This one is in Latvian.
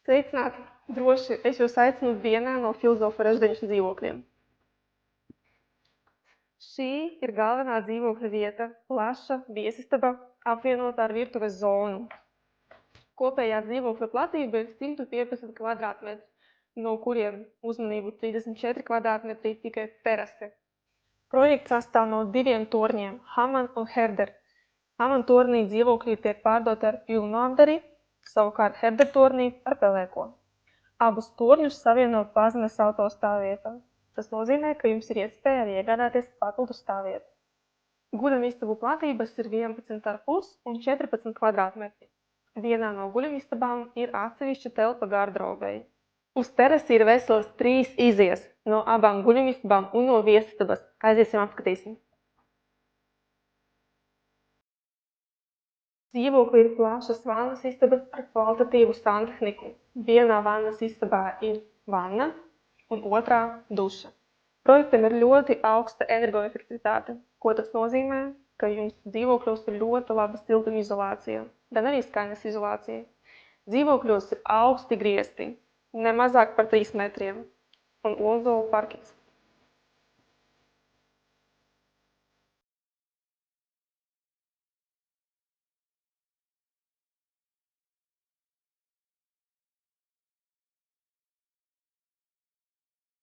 Sveicināti! Droši es jūs aicinu vienā no filozofa rezidenču dzīvokļiem. Šī ir galvenā dzīvokļa vieta, plaša viesistaba, apvienotā ar virtuves zonu. Kopējā dzīvokļa platība ir 115 kvadrātmetri, no kuriem uzmanību 34 kvadrātmetri tikai terase. Projekts sastāv no 2 torņiem, Hamann un Herder. Hamann tornī dzīvokļi tiek pārdoti ar pilnu andari, savukārt Herder tornī ar pelēko. Abus torņus savieno pazemes autostāvvieta. Tas nozīmē, ka jums ir iespēja arī iegādāties papildu stāvvietu. Guļamistabu platības ir 11,5 un 14 kvadrātmetri. Vienā no guļamistabām ir atsevišķa telpa gardrobei. Uz terasi ir veselas 3 izejas no abām guļamistabām un no viesistabas. Aiziesim apskatīsim. Dzīvoklī ir plašas vannas istabas ar kvalitatīvu santehniku. Vienā vannas istabā ir vanna un otrā duša. Projektam ir ļoti augsta energoefektivitāte, ko tas nozīmē, ka jums dzīvokļos ir ļoti laba siltumizolācija, gan arī skaņas izolācija. Dzīvokļos ir augsti griesti, ne mazāk par 3 metriem, un ozolu parkets.